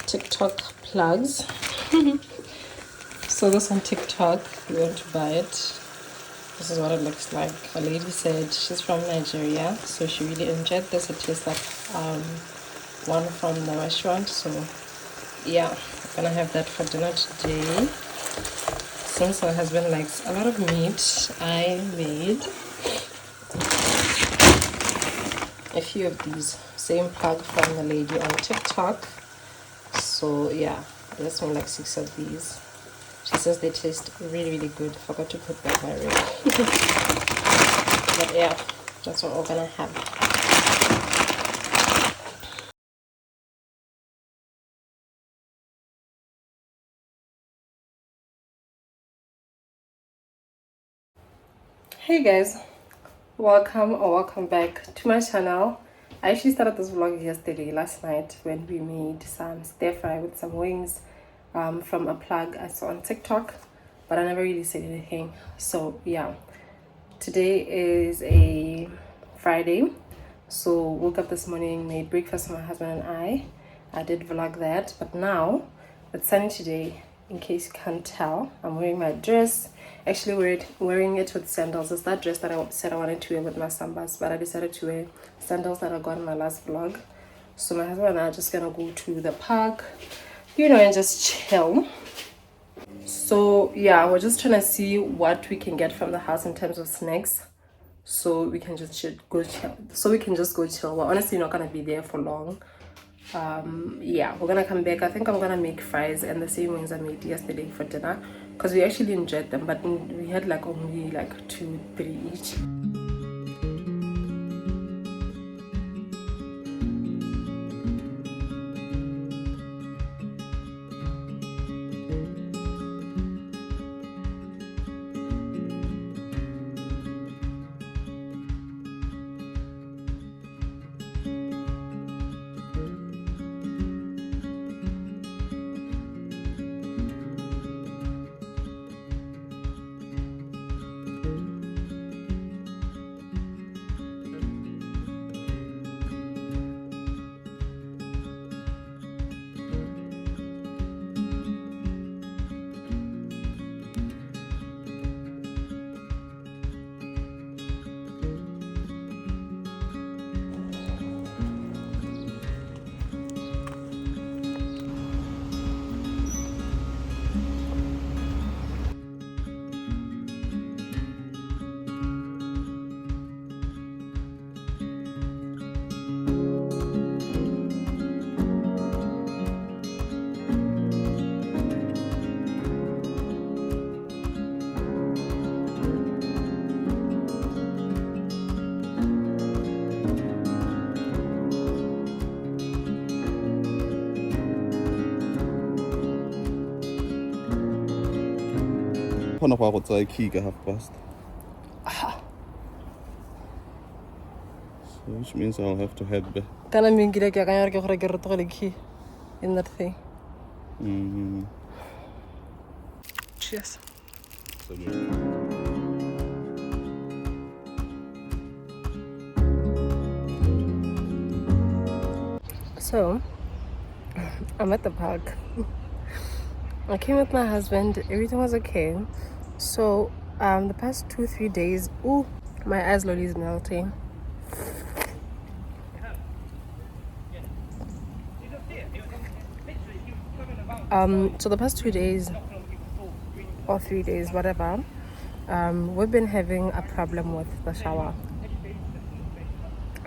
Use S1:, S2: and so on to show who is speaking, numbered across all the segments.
S1: TikTok plugs. So this on TikTok, we went to buy it. This is what it looks like. A lady said she's from Nigeria, so she really enjoyed this. It tastes like one from the restaurant. So yeah, I'm gonna have that for dinner today. Since my husband likes a lot of meat, I made a few of these. Same plug from the lady on TikTok. So yeah, I just made like 6 of these. She says they taste really, really good. Forgot to put back my rib. But yeah, that's what we're gonna have. Hey guys, welcome back to my channel. I actually started this vlog last night when we made some stir fry with some wings from a plug I saw on TikTok, but I never really said anything. So yeah, today is a Friday, so woke up this morning, made breakfast for my husband and I did vlog that. But now it's sunny today. In case you can't tell, I'm wearing my dress. Actually wearing it with sandals. It's that dress that I said I wanted to wear with my sambas, but I decided to wear sandals that I got in my last vlog. So my husband and I are just gonna go to the park, you know, and just chill. So yeah, we're just trying to see what we can get from the house in terms of snacks, so we can just go chill. We're honestly not gonna be there for long. Yeah, we're gonna come back. I think I'm gonna make fries and the same wings I made yesterday for dinner, because we actually enjoyed them, but we had like only like 2-3 each.
S2: Noch auch zwei Key gehabt hast. So which means I'll have to head back.
S1: Can I make it in that thing? Cheers. So I'm at the park. I came with my husband, everything was okay. So the past 2-3 days, ooh, my eyes slowly is melting. So the past 2 days or 3 days, whatever, we've been having a problem with the shower.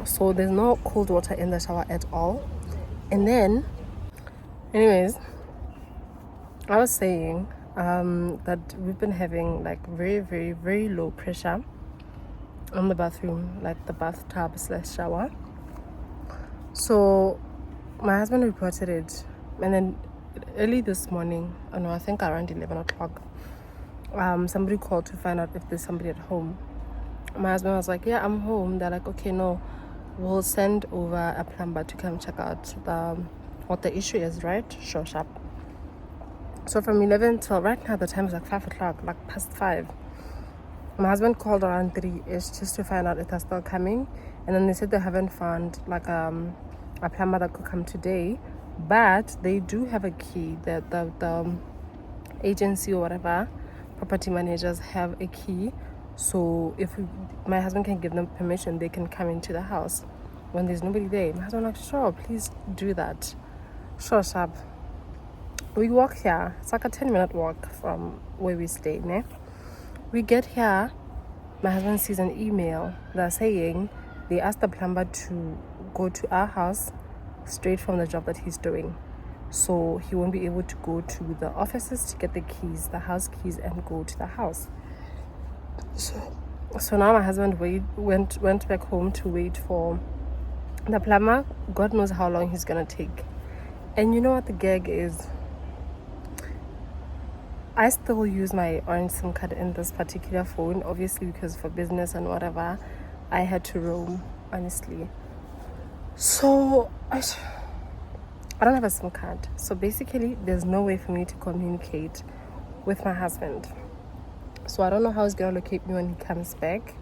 S1: So there's no cold water in the shower at all. And then anyways, I was saying that we've been having like very low pressure on the bathroom, like the bathtub / shower. So my husband reported it, and then early this morning, I think around 11 o'clock, somebody called to find out if there's somebody at home. My husband was like, yeah, I'm home. They're like, okay, no, we'll send over a plumber to come check out what the issue is, right? Sure, sharp. So from 11 till right now, the time is like 5 o'clock, like past 5. My husband called around 3-ish just to find out if they're still coming. And then they said they haven't found like a plumber that could come today, but they do have a key. The agency or whatever, property managers have a key. So if my husband can give them permission, they can come into the house when there's nobody there. My husband like, sure, please do that. Sure, sharp. We walk here. It's like a 10-minute walk from where we stay. Ne? We get here. My husband sees an email that's saying they asked the plumber to go to our house straight from the job that he's doing. So he won't be able to go to the offices to get the keys, the house keys, and go to the house. So now my husband went back home to wait for the plumber. God knows how long he's gonna take. And you know what the gag is? I still use my orange SIM card in this particular phone, obviously because for business and whatever, I had to roam, honestly. So I don't have a SIM card. So basically, there's no way for me to communicate with my husband. So I don't know how he's gonna locate me when he comes back,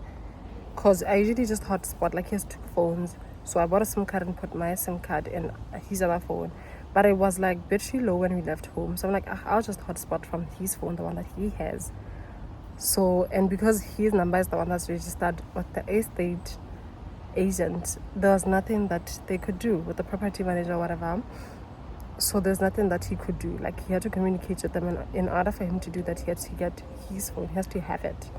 S1: because I usually just hotspot, like he has 2 phones. So I bought a SIM card and put my SIM card in his other phone. But it was like battery low when we left home. So I'm like, I'll just hotspot from his phone, the one that he has. So, and because his number is the one that's registered with the estate agent, there was nothing that they could do with the property manager or whatever. So there's nothing that he could do. Like, he had to communicate with them, and in order for him to do that, he had to get his phone. He has to have it.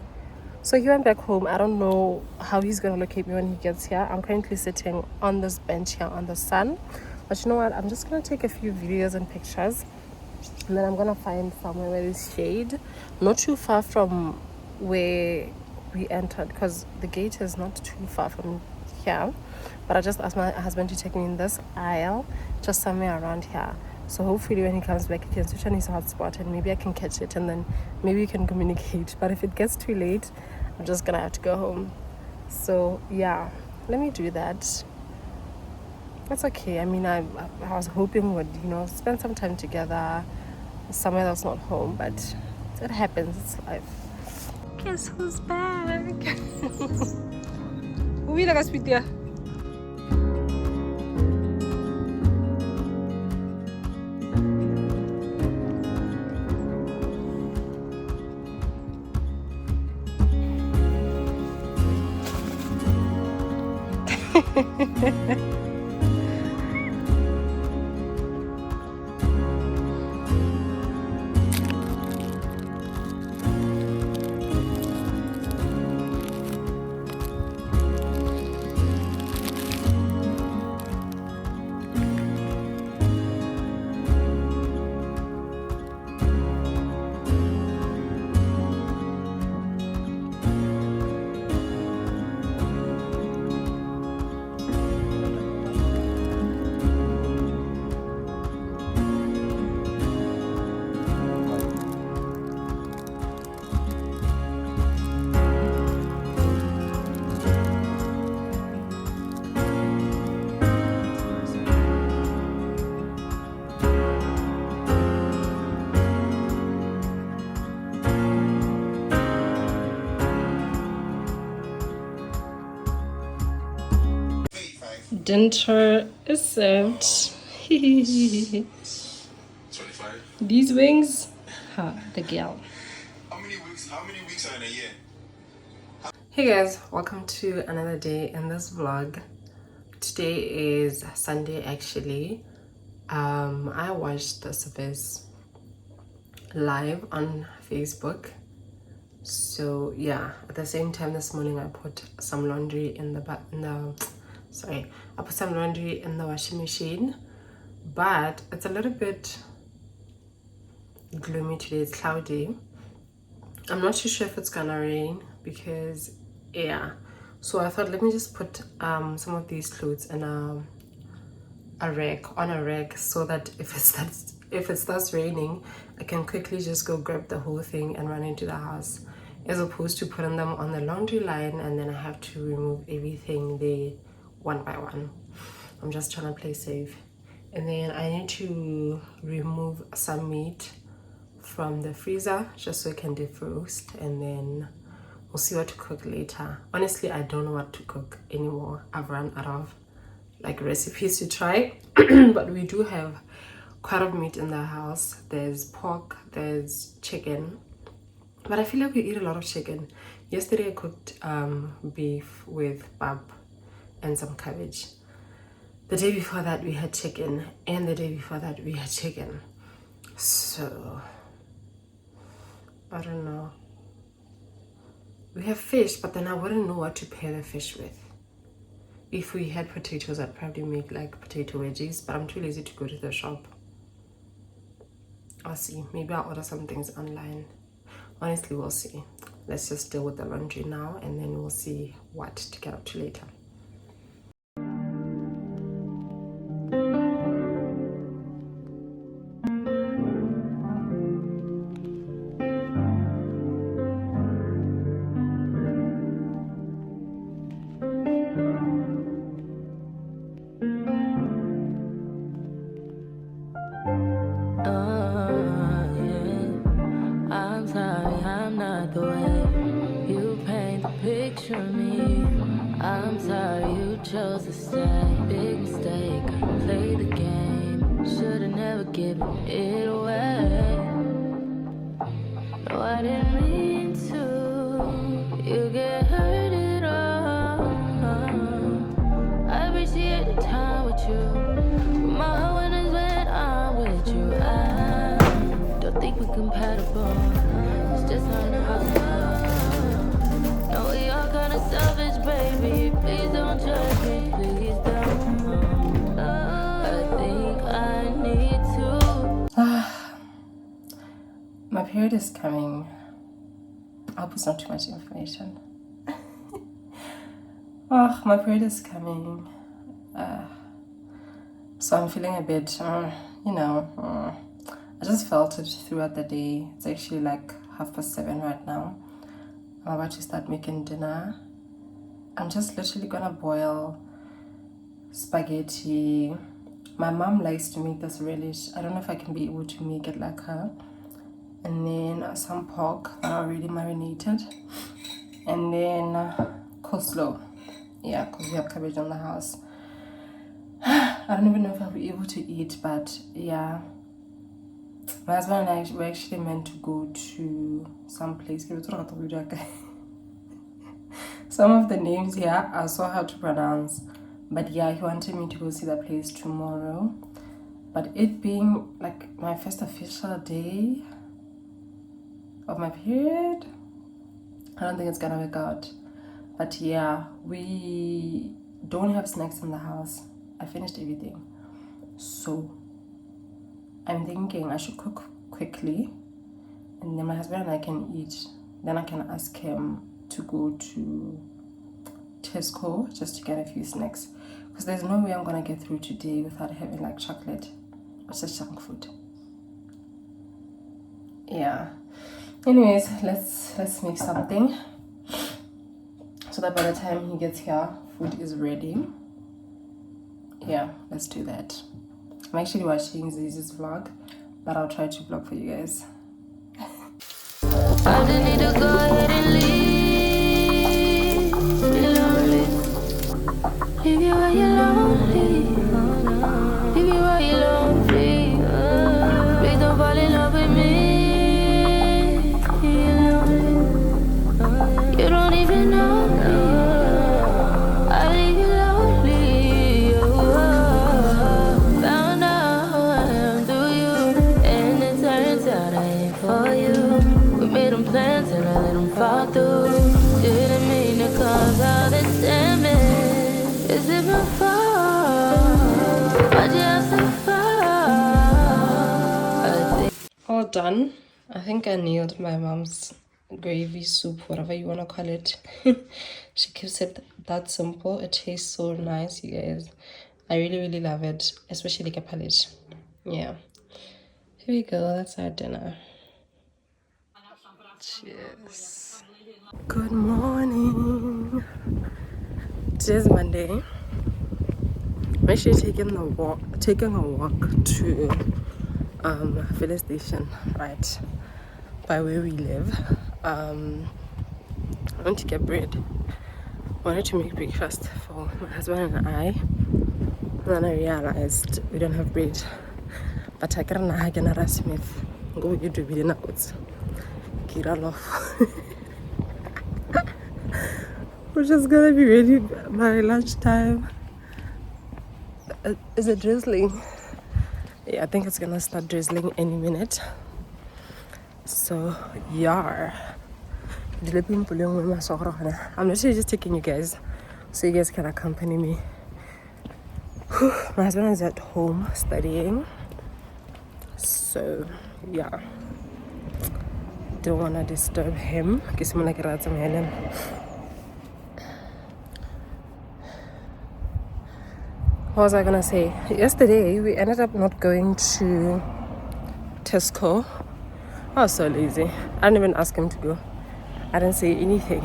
S1: So he went back home. I don't know how he's gonna locate me when he gets here. I'm currently sitting on this bench here on the sun. But you know what? I'm just gonna take a few videos and pictures, and then I'm gonna find somewhere where there's shade, not too far from where we entered, because the gate is not too far from here. But I just asked my husband to take me in this aisle, just somewhere around here. So hopefully when he comes back, he can switch on his hotspot, and maybe I can catch it, and then maybe we can communicate. But if it gets too late, I'm just gonna have to go home. So yeah, let me do that. That's okay. I mean, I was hoping we'd, spend some time together somewhere that's not home, but it happens. It's life. Guess who's back? Uwi la ka sweet ya. Dinner is served.
S3: 25.
S1: These wings, the girl.
S3: How many weeks are in a year?
S1: Hey guys, welcome to another day in this vlog. Today is Sunday actually. I watched the service live on Facebook. So yeah, at the same time this morning I put some laundry in the I put some laundry in the washing machine, but it's a little bit gloomy today. It's cloudy. I'm not too sure if it's gonna rain because so I thought, let me just put some of these clothes in a rack so that if it starts raining, I can quickly just go grab the whole thing and run into the house, as opposed to putting them on the laundry line and then I have to remove everything there one by one. I'm just trying to play safe. And then I need to remove some meat from the freezer just so it can defrost, and then we'll see what to cook later. Honestly, I don't know what to cook anymore. I've run out of like recipes to try. But we do have quite a bit of meat in the house. There's pork, there's chicken, but I feel like we eat a lot of chicken. Yesterday I cooked beef with bab and some cabbage. The day before that we had chicken, and the day before that we had chicken. So I don't know. We have fish, but then I wouldn't know what to pair the fish with. If we had potatoes, I'd probably make like potato veggies, but I'm too lazy to go to the shop. I'll see. Maybe I'll order some things online. Honestly, we'll see. Let's just deal with the laundry now, and then we'll see what to get up to later.
S4: I'm sorry you chose to stay. Big mistake, play the game. Should've never given it away. No, I didn't mean to. You get hurt at all. I appreciate the time with you. My heart is when I'm with you. I don't think we're compatible. It's just not impossible. No, we all kinda selfish, baby. Please don't judge me, please don't. I think I need to.
S1: My period is coming. I hope it's not too much information. Oh, my period is coming. So I'm feeling a bit, I just felt it throughout the day. It's actually like 7:30 right now. I'm about to start making dinner. I'm just literally gonna boil spaghetti. My mom likes to make this relish. I don't know if I can be able to make it like her. And then some pork that I already marinated. And then coleslaw. Yeah, because we have cabbage in the house. I don't even know if I'll be able to eat, but yeah. My husband and I were actually meant to go to some place. Some of the names here are so hard to pronounce. But yeah, he wanted me to go see that place tomorrow. But it being like my first official day of my period, I don't think it's gonna work out. But yeah, we don't have snacks in the house. I finished everything. So I'm thinking I should cook quickly, and then my husband and I can eat. Then I can ask him to go to Tesco just to get a few snacks, because there's no way I'm gonna get through today without having like chocolate or just junk food. Yeah. Anyways, let's make something so that by the time he gets here, food is ready. Yeah, let's do that. I'm actually watching Zizi's vlog, but I'll try to vlog for you guys.
S4: I just need to go ahead and leave. Be lonely. Leave you where you're lonely. Leave you where you're lonely. Please don't fall in love with me. You're lonely. You don't even know me. I leave you lonely. Found out through you, and it turns out I ain't for you. We made them plans and I let them fall through. Didn't mean to cause all this damage. Is it my fault? Why'd you have to fall?
S1: All done. I think I nailed my mom's gravy soup, whatever you want to call it. She keeps it that simple. It tastes so nice, you guys. I really love it, especially cabbage. Yeah. Here we go. That's our dinner. Cheers. Good morning. Today's Monday. I'm actually taking a walk to filling station right by where we live. I want to get bread. I wanted to make breakfast for my husband and I. then I realized we don't have bread. But I can't have a Smith. Go you do be nuts. Kira off. We're just gonna be ready by lunchtime. Is it drizzling? Yeah, I think it's gonna start drizzling any minute. So yeah. I'm literally just taking you guys so you guys can accompany me. My husband is at home studying. So yeah. Don't wanna disturb him. What was I gonna say? Yesterday we ended up not going to Tesco. I was so lazy. I didn't even ask him to go. I didn't say anything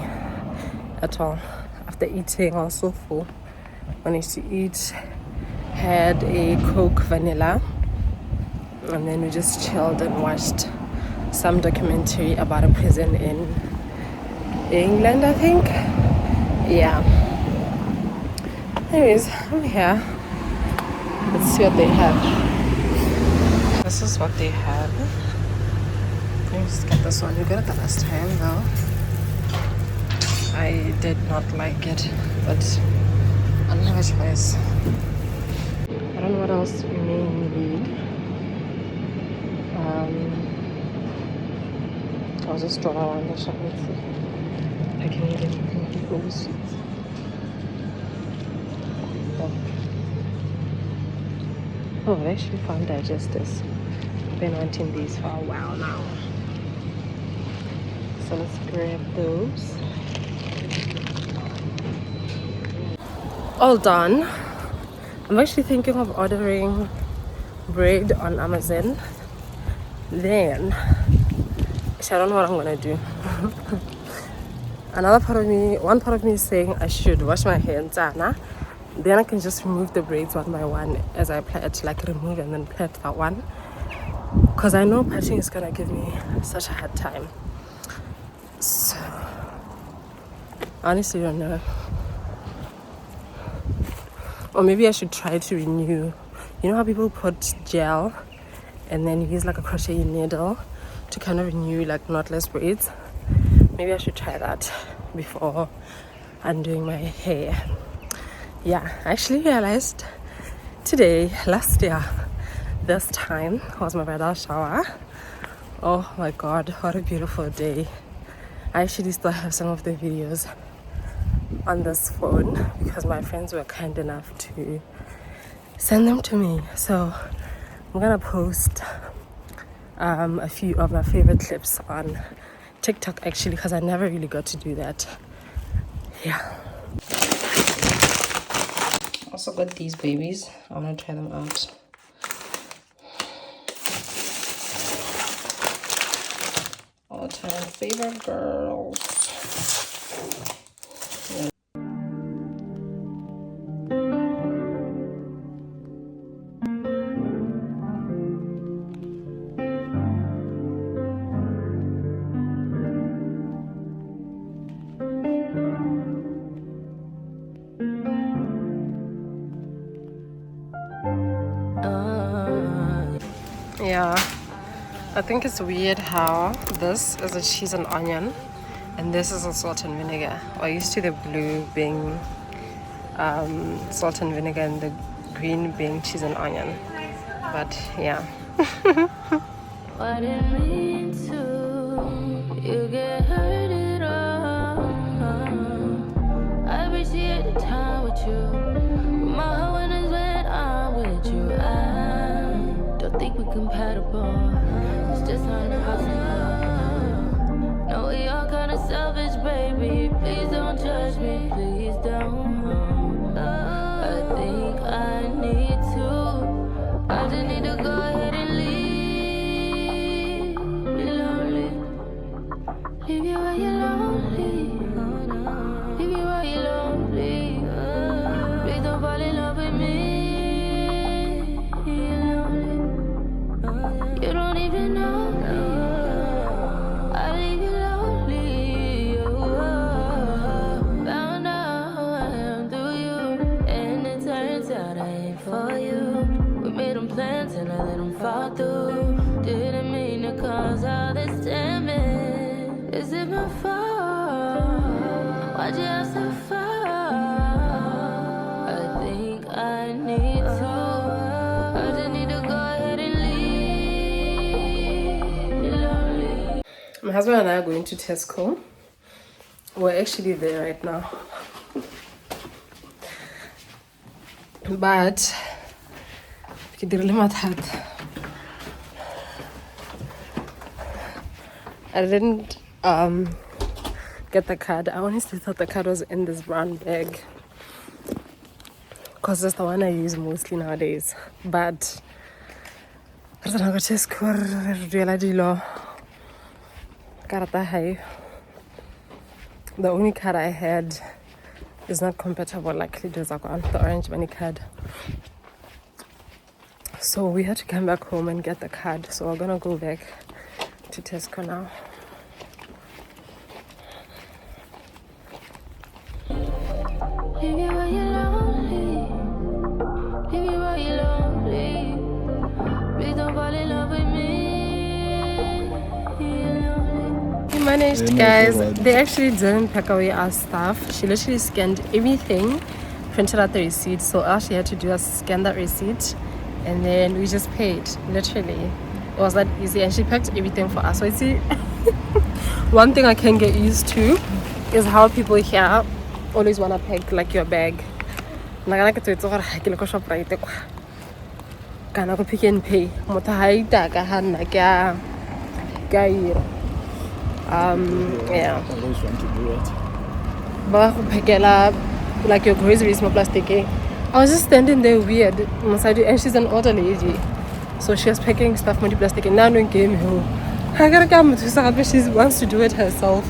S1: at all. After eating, I was so full. Managed to eat, had a Coke vanilla, and then we just chilled and watched some documentary about a prison in England, I think. Yeah. Anyways, I'm here. Let's see what they have. This is what they have. Let me just get this one. We got it the last time though. I did not like it, but I don't have a choice. I don't know what else we may need. I'll just draw around the shop and see if I can get anything to go with. Oh, I actually found digestives. I've been wanting these for a while now. So let's grab those. All done. I'm actually thinking of ordering bread on Amazon. Then, I don't know what I'm gonna do. One part of me is saying I should wash my hands, Anna. Then I can just remove the braids one by one as I plait, like remove and then plait that one. Because I know patching is gonna give me such a hard time. So, honestly, I don't know. Or maybe I should try to renew. You know how people put gel and then use like a crochet needle to kind of renew like knotless braids? Maybe I should try that before undoing my hair. Yeah, I actually realized today, last year, this time was my bridal shower. Oh my god, what a beautiful day. I actually still have some of the videos on this phone because my friends were kind enough to send them to me. So I'm gonna post a few of my favorite clips on TikTok actually, because I never really got to do that. Yeah. Also got these babies. I want to try them out. All time favorite girls. Yeah. Yeah, I think it's weird how this is a cheese and onion and this is a salt and vinegar. Or used to the blue being salt and vinegar and the green being cheese and onion. But yeah.
S4: I didn't mean to. You get hurt at all. I appreciate the time with you. My heart is when I'm with you. I don't think we're compatible. It's just not impossible. No, we all kind of selfish, baby. Please don't judge me. Please don't. I think I need to. I just need to go ahead and leave. Be lonely. Leave you while you're lonely. Leave you while you're lonely. Please don't fall in love with me. You're lonely. You don't even know me. I leave you lonely. Found out
S1: My husband and I are going to Tesco. We're actually there right now. But I didn't get the card. I honestly thought the card was in this brown bag because that's the one I use mostly nowadays. But the only card I had is not compatible like the orange money card. So we had to come back home and get the card. So we're gonna go back to Tesco now. We managed, guys. They actually didn't pack away our stuff. She literally scanned everything, printed out the receipt. So all she had to do was scan that receipt, and then we just paid. Literally, it was that easy. And she packed everything for us. So it's one thing I can get used to is how people here always wanna pack like your bag. Like it's over go shop right there. Can I go pick and pay? Yeah.
S2: I always want to do it.
S1: But like your groceries, no plastic. I was just standing there weird, and she's an older lady, so she was packing stuff with plastic. And now no game home. I gotta come to her, but she wants to do it herself.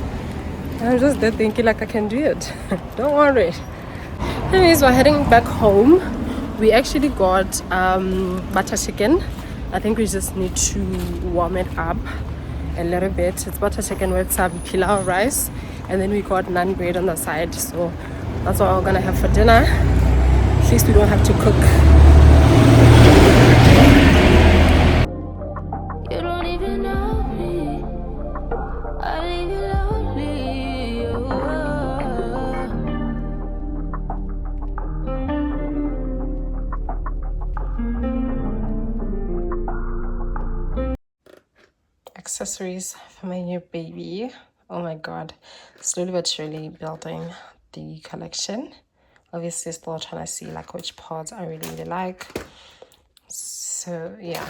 S1: And I'm just there thinking like I can do it. Don't worry. Anyways, we're heading back home. We actually got butter chicken. I think we just need to warm it up a little bit. It's butter chicken with some pilau rice, and then we got naan bread on the side. So that's what we're gonna have for dinner. At least we don't have to cook.
S4: You don't even know me. I leave you lonely.
S1: Accessories for my new baby. Oh my god, slowly but surely building the collection. Obviously still trying to see like which parts I really like. So yeah,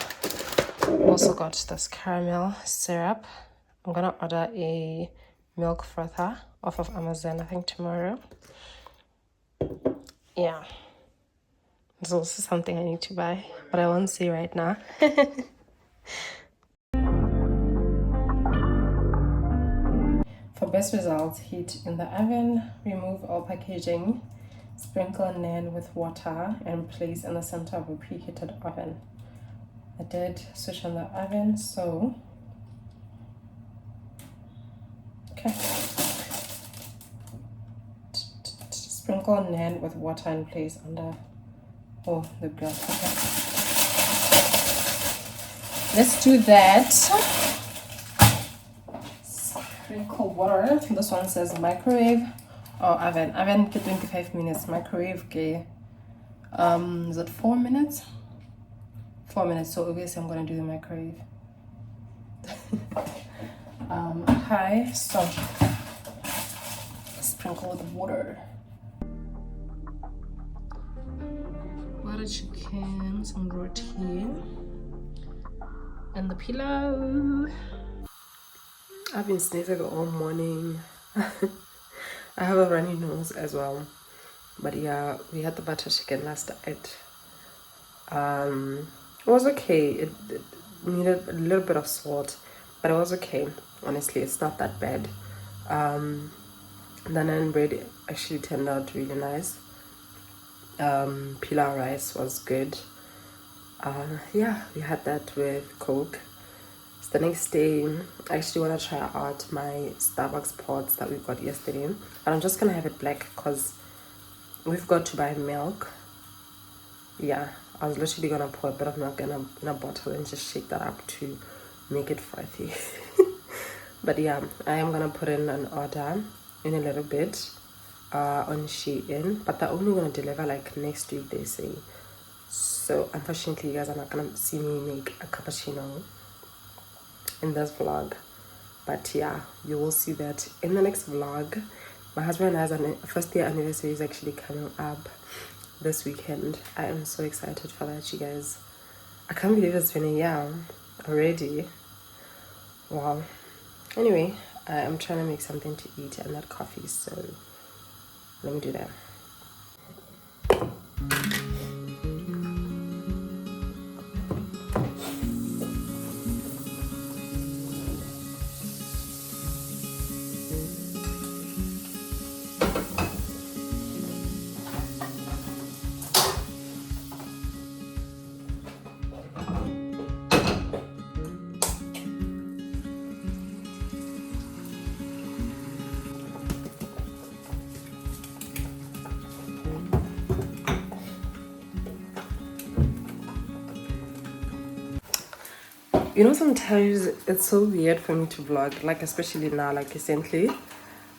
S1: also got this caramel syrup. I'm gonna order a milk frother off of Amazon, I think tomorrow. Yeah, there's also something I need to buy, but I won't say right now. For best results, heat in the oven, remove all packaging, sprinkle naan with water, and place in the center of a preheated oven. I did switch on the oven, so okay. Sprinkle naan with water and place under the grill. Okay. Let's do that. Sprinkle water. This one says microwave or oven. Oven ke 25 minutes. Microwave ke is it 4 minutes? 4 minutes. So obviously I'm gonna do the microwave. High. So sprinkle with water. Butter chicken, some roti, and the pilau. I've been sneezing all morning. I have a runny nose as well. But yeah, we had the butter chicken last night. It was okay. It needed a little bit of salt, but it was okay. Honestly, it's not that bad. The naan bread actually turned out really nice. Pilau rice was good. Yeah, we had that with Coke. So the next day, I actually want to try out my Starbucks pods that we got yesterday. And I'm just going to have it black because we've got to buy milk. Yeah, I was literally going to pour a bit of milk in a bottle and just shake that up to make it frothy. But yeah, I am going to put in an order in a little bit on Shein. But they're only going to deliver like next week, they say. So unfortunately, you guys are not going to see me make a cappuccino in this vlog. but yeah, you will see that in the next vlog. My husband has a first year anniversary is actually coming up this weekend. I am so excited for that, you guys. I can't believe it's been a year already. Wow. Anyway, I'm trying to make something to eat and not coffee, so let me do that. You know, sometimes it's so weird for me to vlog, like especially now, like recently,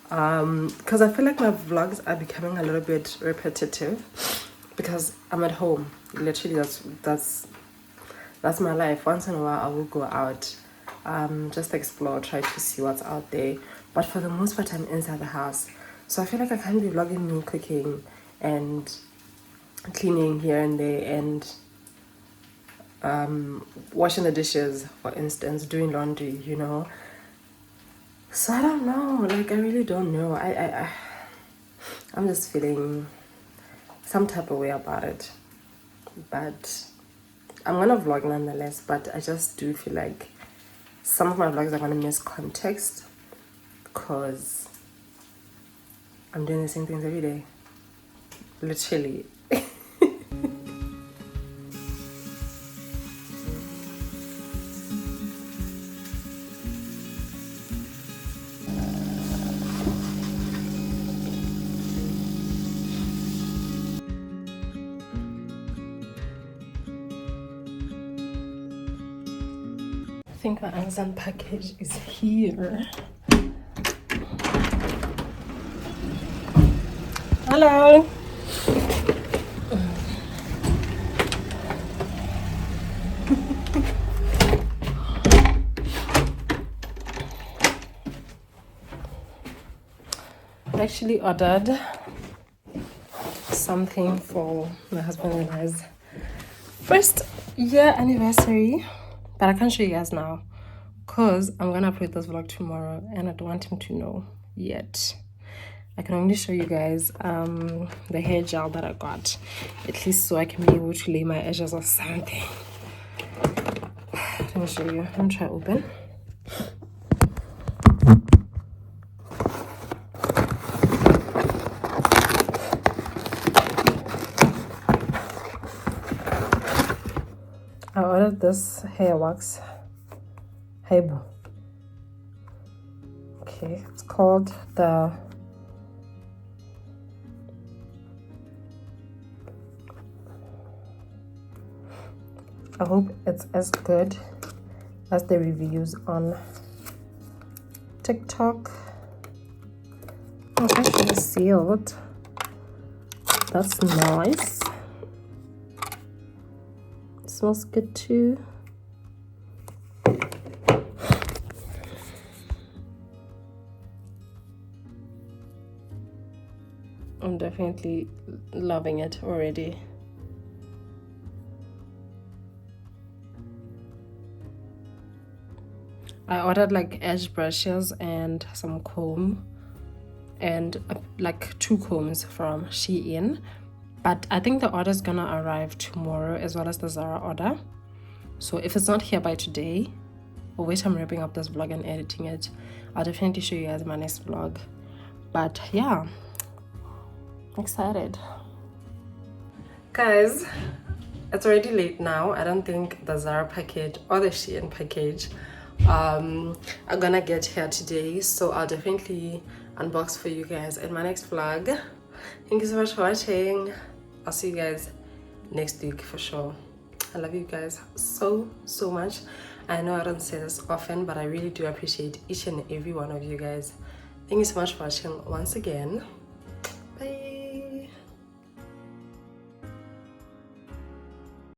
S1: because I feel like my vlogs are becoming a little bit repetitive because I'm at home. Literally, that's my life. Once in a while, I will go out, just explore, try to see what's out there. But for the most part, I'm inside the house, so I feel like I can't be vlogging me cooking and cleaning here and there and washing the dishes, for instance, doing laundry, you know. So I don't know, like I really don't know. I'm just feeling some type of way about it, but I'm gonna vlog nonetheless. But I just do feel like some of my vlogs are gonna miss context because I'm doing the same things every day, literally. I think my Amazon package is here. Hello. I actually ordered something for my husband and I's first year anniversary. But I can't show you guys now because I'm gonna upload this vlog tomorrow and I don't want him to know yet. I can only show you guys the hair gel that I got, at least so I can be able to lay my edges or something. Let me show you. Let me try open. I ordered this hair wax. Heyyyy. Okay, it's called the I hope it's as good as the reviews on TikTok. Oh, it's actually sealed. That's nice. Smells good too. I'm definitely loving it already. I ordered like edge brushes and some comb and like 2 combs from Shein. But I think the order is gonna arrive tomorrow as well as the Zara order. So if it's not here by today, or wait, I'm wrapping up this vlog and editing it, I'll definitely show you guys my next vlog. But yeah, excited. Guys, it's already late now. I don't think the Zara package or the Shein package are gonna get here today. So I'll definitely unbox for you guys in my next vlog. Thank you so much for watching. I'll see you guys next week for sure. I love you guys so much. I know I don't say this often, but I really do appreciate each and every one of you guys. Thank you so much for watching once again.